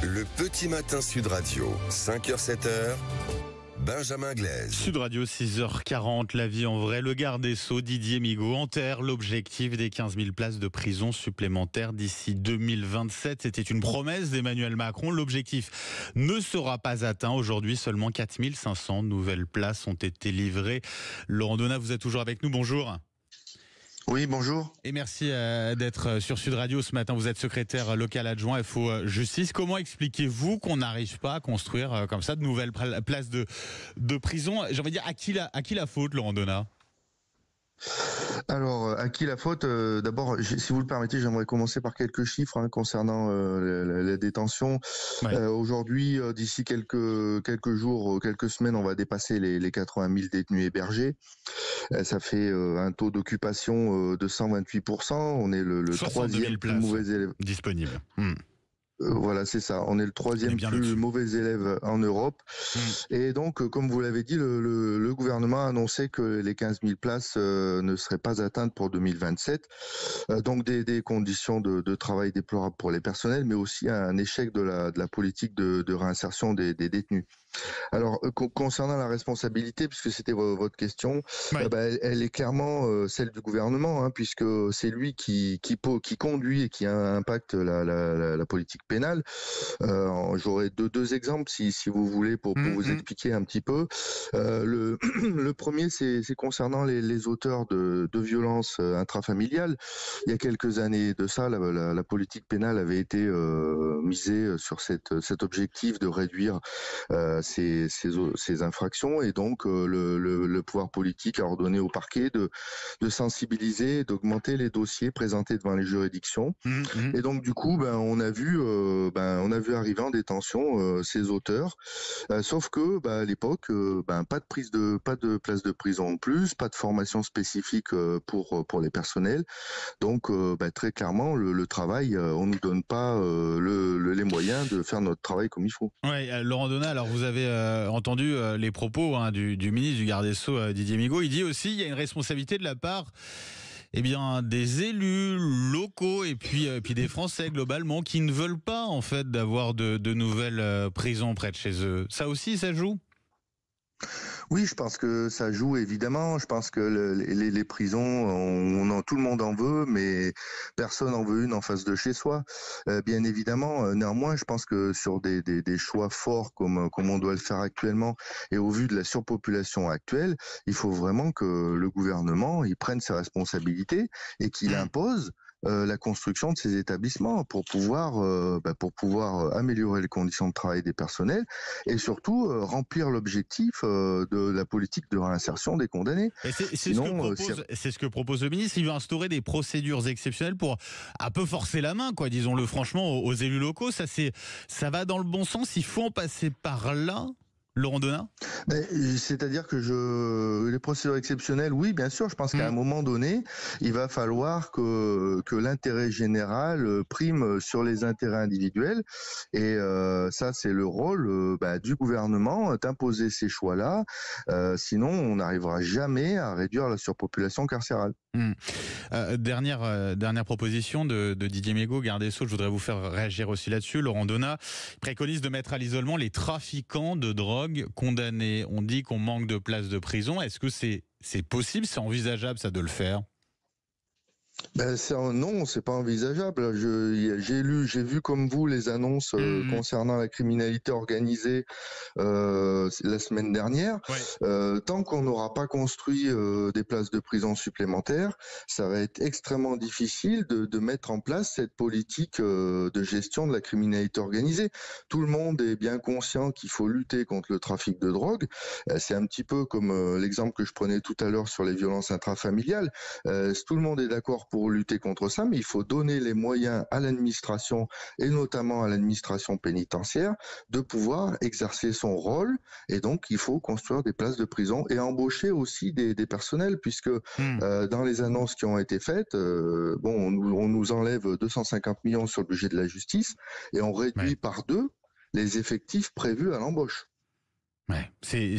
Le petit matin Sud Radio, 5h-7h, Benjamin Glaise. Sud Radio, 6h40, la vie en vrai. Le garde des Sceaux, Didier Migaud, enterre l'objectif des 15 000 places de prison supplémentaires d'ici 2027. C'était une promesse d'Emmanuel Macron. L'objectif ne sera pas atteint. Aujourd'hui, seulement 4 500 nouvelles places ont été livrées. Laurent Donat, vous êtes toujours avec nous. Bonjour. Oui, bonjour. Et merci d'être sur Sud Radio ce matin. Vous êtes secrétaire local adjoint FO Justice. Comment expliquez-vous qu'on n'arrive pas à construire comme ça de nouvelles places de prison? J'ai envie de dire, à qui la faute, Laurent Donat? Alors, à qui la faute? D'abord, si vous le permettez, j'aimerais commencer par quelques chiffres concernant la détention. Ouais. Aujourd'hui, d'ici quelques jours, quelques semaines, on va dépasser les 80 000 détenus hébergés. Ça fait un taux d'occupation de 128%. On est le troisième plus mauvais élève disponible. Voilà, c'est ça. On est le troisième plus mauvais élève en Europe. Et donc, comme vous l'avez dit, le gouvernement a annoncé que les 15 000 places ne seraient pas atteintes pour 2027. Donc, des conditions de travail déplorables pour les personnels, mais aussi un échec de la politique de réinsertion des détenus. Alors, concernant la responsabilité, puisque c'était votre question, ouais. Elle est clairement celle du gouvernement, puisque c'est lui qui conduit et qui impacte la politique pénale. J'aurais deux exemples, si vous voulez, pour vous expliquer un petit peu. Le premier, c'est concernant les auteurs de violences intrafamiliales. Il y a quelques années de ça, la politique pénale avait été misée sur cet objectif de réduire ces infractions, et donc le pouvoir politique a ordonné au parquet de sensibiliser, d'augmenter les dossiers présentés devant les juridictions. Et donc du coup, on a vu arriver en détention ces auteurs, sauf que à l'époque, pas de place de prison en plus, pas de formation spécifique pour les personnels. Donc très clairement, le travail, on nous donne pas les moyens de faire notre travail comme il faut. Oui, Laurent Donat, alors vous avez entendu les propos du ministre du garde des Sceaux, Didier Migaud. Il dit aussi qu'il y a une responsabilité de la part des élus locaux et puis des Français globalement qui ne veulent pas en fait d'avoir de nouvelles prisons près de chez eux. Ça aussi, ça joue? Oui, je pense que ça joue évidemment. Je pense que les prisons, tout le monde en veut, mais personne en veut une en face de chez soi. Bien évidemment, néanmoins, je pense que sur des choix forts comme on doit le faire actuellement, et au vu de la surpopulation actuelle, il faut vraiment que le gouvernement il prenne ses responsabilités et qu'il impose la construction de ces établissements pour pouvoir améliorer les conditions de travail des personnels et surtout remplir l'objectif de la politique de réinsertion des condamnés. C'est ce que propose le ministre. Il veut instaurer des procédures exceptionnelles pour un peu forcer la main, disons-le franchement, aux élus locaux. Ça va dans le bon sens. Il faut en passer par là. Laurent Donat? C'est-à-dire que les procédures exceptionnelles, oui, bien sûr. Je pense qu'à un moment donné, il va falloir que l'intérêt général prime sur les intérêts individuels. Et ça, c'est le rôle du gouvernement d'imposer ces choix-là. Sinon, on n'arrivera jamais à réduire la surpopulation carcérale. Dernière proposition de Didier Migaud, garde des Sceaux. Je voudrais vous faire réagir aussi là-dessus. Laurent Donat préconise de mettre à l'isolement les trafiquants de drogue condamnés. On dit qu'on manque de places de prison. Est-ce que c'est possible, c'est envisageable ça de le faire? Non, c'est pas envisageable. J'ai vu comme vous les annonces concernant la criminalité organisée la semaine dernière. Ouais. Tant qu'on n'aura pas construit des places de prison supplémentaires, ça va être extrêmement difficile de mettre en place cette politique de gestion de la criminalité organisée. Tout le monde est bien conscient qu'il faut lutter contre le trafic de drogue. C'est un petit peu comme l'exemple que je prenais tout à l'heure sur les violences intrafamiliales. Tout le monde est d'accord pour lutter contre ça, mais il faut donner les moyens à l'administration et notamment à l'administration pénitentiaire de pouvoir exercer son rôle, et donc il faut construire des places de prison et embaucher aussi des personnels, puisque dans les annonces qui ont été faites, on nous enlève 250 millions sur le budget de la justice et on réduit par 2 les effectifs prévus à l'embauche. Ouais, c'est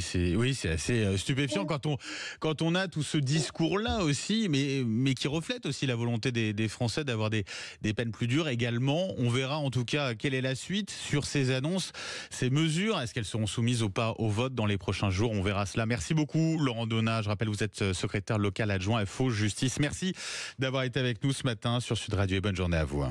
assez stupéfiant quand on a tout ce discours-là aussi, mais qui reflète aussi la volonté des Français d'avoir des peines plus dures également. On verra en tout cas quelle est la suite sur ces annonces, ces mesures. Est-ce qu'elles seront soumises ou pas au vote dans les prochains jours? On verra cela. Merci beaucoup, Laurent Donat. Je rappelle, vous êtes secrétaire local adjoint à FO Justice. Merci d'avoir été avec nous ce matin sur Sud Radio et bonne journée à vous.